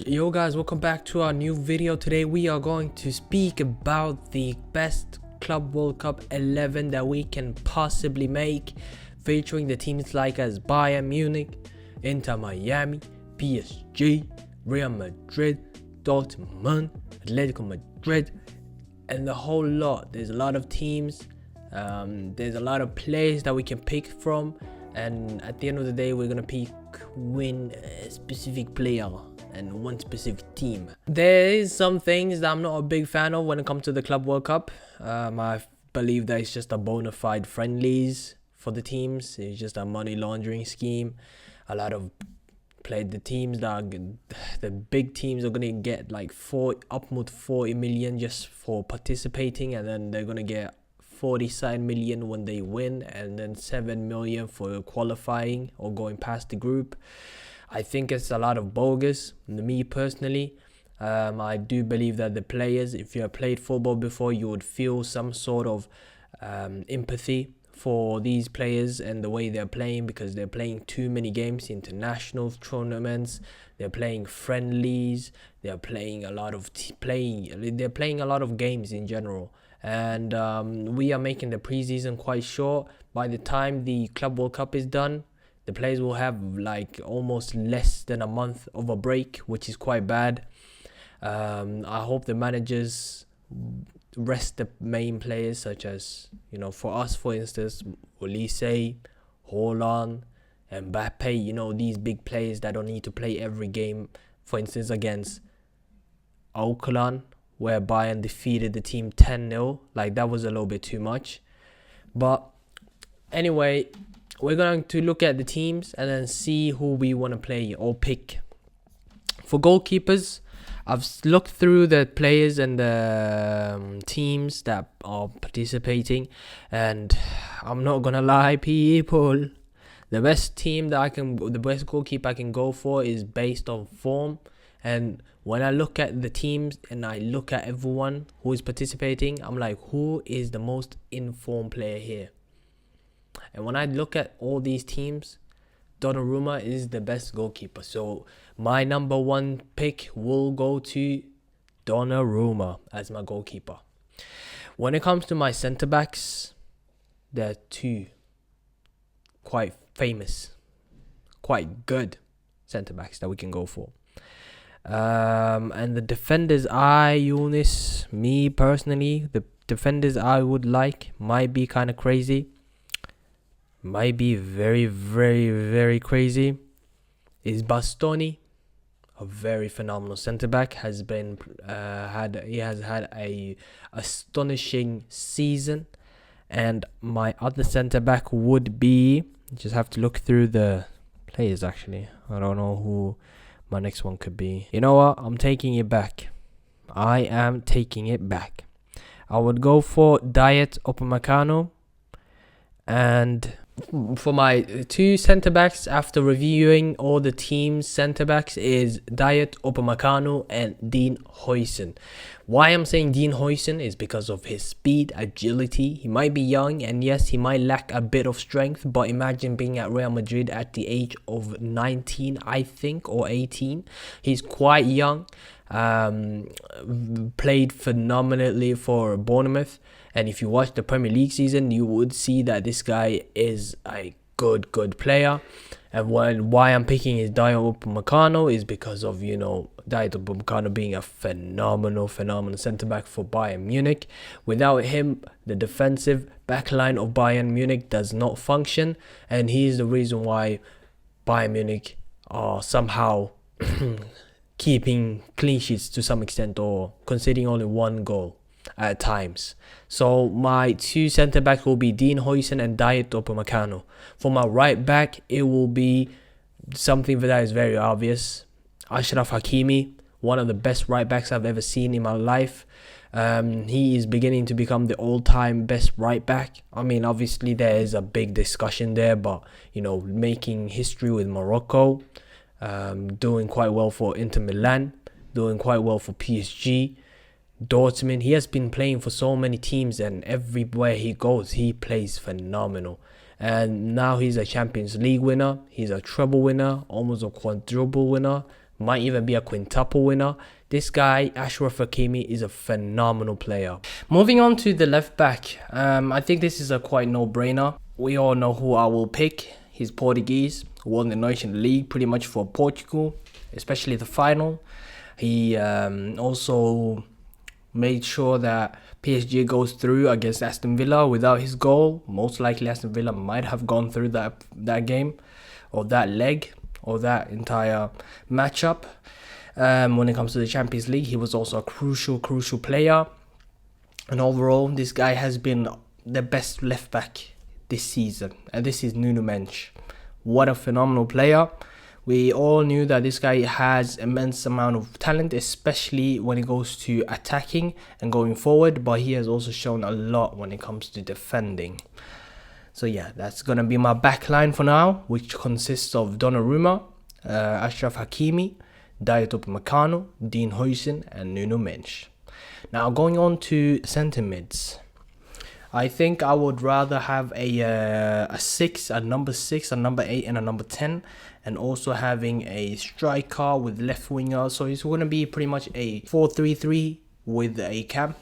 Yo guys, welcome back to our new video. Today we are going to speak about the best Club World Cup 11 that we can possibly make, featuring the teams like as Bayern Munich, Inter Miami, PSG, Real Madrid, Dortmund, Atletico Madrid, and the whole lot. There's a lot of teams, there's a lot of players that we can pick from, and at the end of the day we're gonna win a specific player and one specific team. There is some things that I'm not a big fan of when it comes to the Club World Cup. I believe that it's just a bona fide friendlies for the teams. It's just a money laundering scheme. A lot of the teams that are the big teams are gonna get like upward 40 million just for participating, and then they're gonna get 40 million when they win, and then 7 million for qualifying or going past the group. I think it's a lot of bogus. Me personally, I do believe that the players, if you have played football before, you would feel some sort of empathy for these players and the way they're playing, because they're playing too many games, international tournaments, they're playing friendlies, they're playing a lot of games in general. And we are making the preseason quite short. By the time the Club World Cup is done, the players will have like almost less than a month of a break, which is quite bad. I hope the managers rest the main players, such as, for us, for instance, Olise, Haaland, Mbappe, these big players that don't need to play every game. For instance, against Auckland, where Bayern defeated the team 10-0. Like, that was a little bit too much. But anyway, we're going to look at the teams and then see who we want to play or pick. For goalkeepers, I've looked through the players and the teams that are participating, and I'm not going to lie, people. The best goalkeeper I can go for is based on form. And when I look at the teams and I look at everyone who is participating, I'm like, who is the most informed player here? And when I look at all these teams, Donnarumma is the best goalkeeper. So my number one pick will go to Donnarumma as my goalkeeper. When it comes to my centre backs, there are two quite famous, quite good centre backs that we can go for. And the defenders, me personally, the defenders I would like might be kind of crazy. Might be very, very, very crazy. Is Bastoni, a very phenomenal centre back, has had a astonishing season. And my other centre back would be, just have to look through the players actually. I don't know who my next one could be. You know what? I'm taking it back. I am taking it back. I would go for Dayot Upamecano. And for my two centre backs, after reviewing all the team's centre backs, is Dayot Upamecano and Dean Huijsen. Why I'm saying Dean Huijsen is because of his speed, agility. He might be young, and yes, he might lack a bit of strength, but imagine being at Real Madrid at the age of 19, I think, or 18. He's quite young. Played phenomenally for Bournemouth, and if you watch the Premier League season, you would see that this guy is a good player. And why I'm picking is Dayot Upamecano is because of, Dayot Upamecano being a phenomenal centre back for Bayern Munich. Without him, the defensive backline of Bayern Munich does not function, and he is the reason why Bayern Munich are somehow keeping clean sheets to some extent, or conceding only one goal at times. So my two centre backs will be Dean Huijsen and Dayot Upamecano. For my right back, it will be something that is very obvious: Achraf Hakimi, one of the best right backs I've ever seen in my life. He is beginning to become the all-time best right back. I mean, obviously there is a big discussion there, but making history with Morocco, doing quite well for Inter Milan, doing quite well for PSG, Dortmund. He has been playing for so many teams, and everywhere he goes, he plays phenomenal. And now he's a Champions League winner. He's a treble winner, almost a quadruple winner. might even be a quintuple winner. This guy, Achraf Hakimi, is a phenomenal player. Moving on to the left back, I think this is a quite no-brainer. We all know who I will pick. He's Portuguese, won the Nation League pretty much for Portugal, especially the final. He also made sure that PSG goes through against Aston Villa without his goal. Most likely Aston Villa might have gone through that game or that leg or that entire matchup. When it comes to the Champions League, he was also a crucial player. And overall, this guy has been the best left back this season. And this is Nuno Mendes. What a phenomenal player. We all knew that this guy has immense amount of talent, especially when it goes to attacking and going forward. But he has also shown a lot when it comes to defending. So yeah, that's going to be my back line for now, which consists of Donnarumma, Achraf Hakimi, Dayot Upamecano, Dean Huijsen, and Nuno Mendes. Now going on to centre mids. I think I would rather have a 6, a number 6, a number 8, and a number 10, and also having a striker with left winger. So it's going to be pretty much a 4-3-3 with a cam.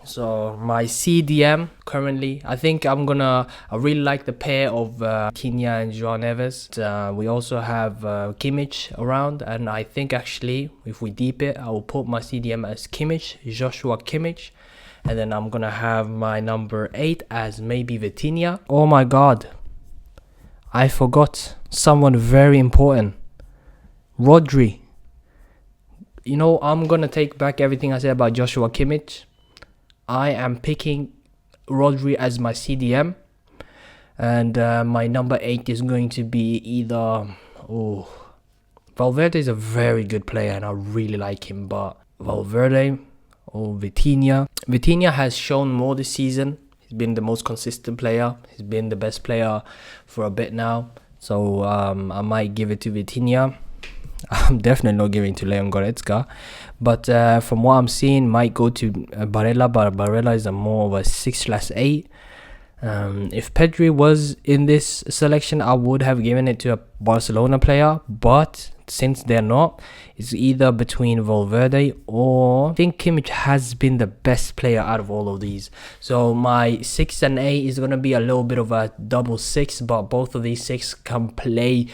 So my CDM currently, I think I really like the pair of Vitinha and João Neves. We also have Kimmich around, and I think actually if we deep it, I will put my CDM as Kimmich, Joshua Kimmich. And then I'm going to have my number 8 as maybe Vitinha. Oh my god. I forgot someone very important. Rodri. You know, I'm going to take back everything I said about Joshua Kimmich. I am picking Rodri as my CDM. And my number 8 is going to be either... Valverde is a very good player and I really like him. But Valverde... or Vitinha. Vitinha has shown more this season. He's been the most consistent player. He's been the best player for a bit now. So I might give it to Vitinha. I'm definitely not giving it to Leon Goretzka. But from what I'm seeing, might go to Barella. But Barella is more of a 6/8. If Pedri was in this selection, I would have given it to a Barcelona player. But since they're not, it's either between Valverde or... I think Kimmich has been the best player out of all of these. So my 6 and 8 is going to be a little bit of a double 6. But both of these 6 can play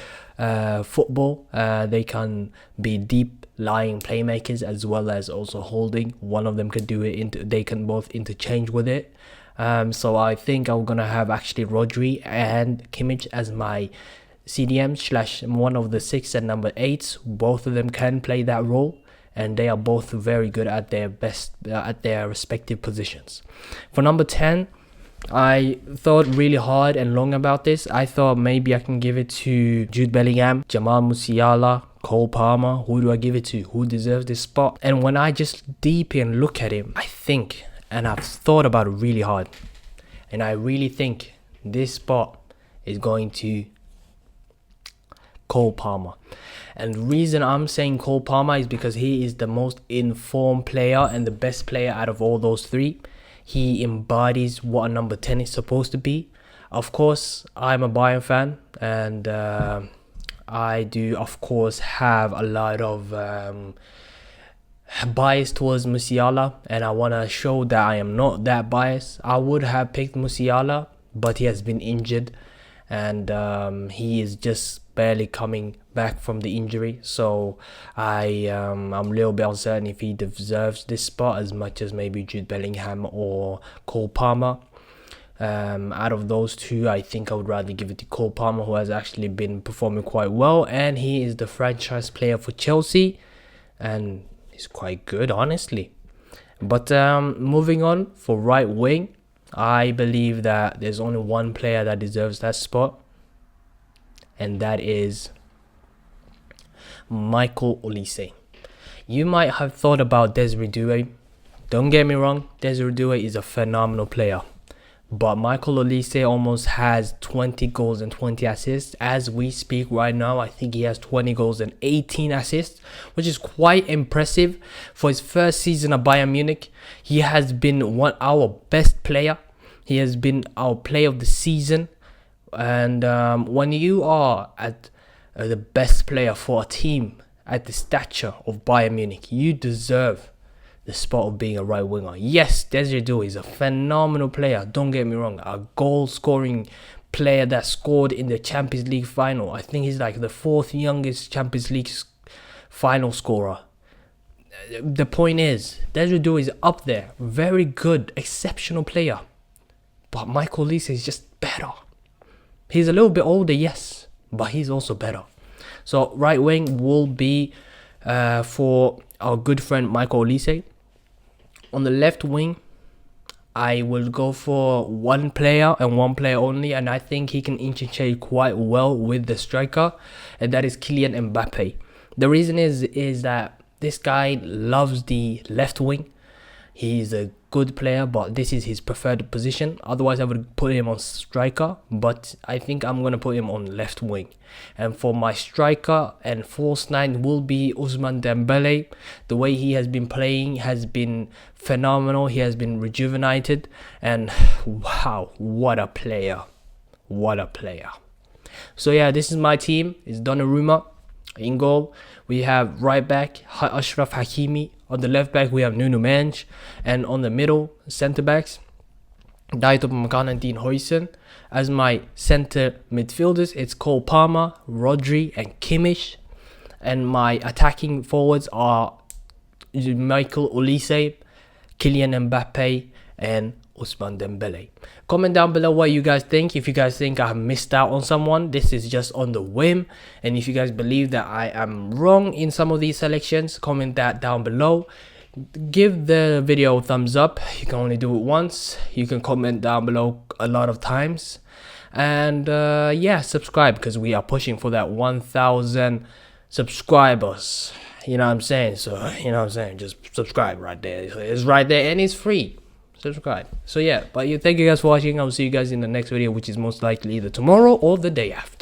football. They can be deep lying playmakers as well as also holding. One of them could do it. They can both interchange with it. So I think I'm going to have actually Rodri and Kimmich as my CDM / one of the 6 and number 8s. Both of them can play that role and they are both very good at their best at their respective positions. For number 10, I thought really hard and long about this. I thought maybe I can give it to Jude Bellingham, Jamal Musiala, Cole Palmer. Who do I give it to? Who deserves this spot? And when I just deep in look at him, I think, and I've thought about it really hard, and I really think this spot is going to Cole Palmer. And the reason I'm saying Cole Palmer is because he is the most informed player and the best player out of all those 3. He embodies what a number 10 is supposed to be. Of course, I'm a Bayern fan, and I do of course have a lot of bias towards Musiala, and I want to show that I am not that biased. I would have picked Musiala, but he has been injured, and he is just barely coming back from the injury. So I'm a little bit uncertain if he deserves this spot as much as maybe Jude Bellingham or Cole Palmer. Out of those 2, I think I would rather give it to Cole Palmer, who has actually been performing quite well, and he is the franchise player for Chelsea, and he's quite good, honestly. But moving on, for right wing, I believe that there's only one player that deserves that spot, and that is Michael Olise. You might have thought about Desiree Doué. Don't get me wrong, Desiree Doué is a phenomenal player. But Michael Olise almost has 20 goals and 20 assists. As we speak right now, I think he has 20 goals and 18 assists, which is quite impressive. For his first season at Bayern Munich, he has been our best player. He has been our player of the season. And when you are at the best player for a team at the stature of Bayern Munich, you deserve the spot of being a right winger. Yes, Desiree Doué is a phenomenal player. Don't get me wrong, a goal-scoring player that scored in the Champions League final. I think he's like the 4th youngest Champions League final scorer. The point is, Desiree Doué is up there. Very good, exceptional player. But Michael Olise is just better. He's a little bit older, yes, but he's also better. So right wing will be for our good friend Michael Olise. On the left wing, I will go for one player and one player only, and I think he can interchange quite well with the striker, and that is Kylian Mbappe. The reason is that this guy loves the left wing. He's a good player, but this is his preferred position. Otherwise, I would put him on striker, but I think I'm going to put him on left wing. And for my striker and false 9 will be Ousmane Dembele. The way he has been playing has been phenomenal. He has been rejuvenated, and wow, what a player. What a player. So yeah, this is my team. It's Donnarumma. In goal, we have right back Ashraf Hakimi. On the left back, we have Nuno Mendes. And on the middle, centre backs, Dayot Upamecano and Dean Huijsen. As my centre midfielders, it's Cole Palmer, Rodri, and Kimmich. And my attacking forwards are Michael Olise, Kylian Mbappe, and Ousmane Dembele. Comment down below what you guys think. If you guys think I have missed out on someone, this is just on the whim. And if you guys believe that I am wrong in some of these selections, comment that down below. Give the video a thumbs up. You can only do it once. You can comment down below a lot of times. And yeah, subscribe, because we are pushing for that 1,000 subscribers. You know what I'm saying? So, you know what I'm saying? Just subscribe right there. It's right there and it's free. Subscribe. So yeah, but thank you guys for watching. I'll see you guys in the next video, which is most likely either tomorrow or the day after.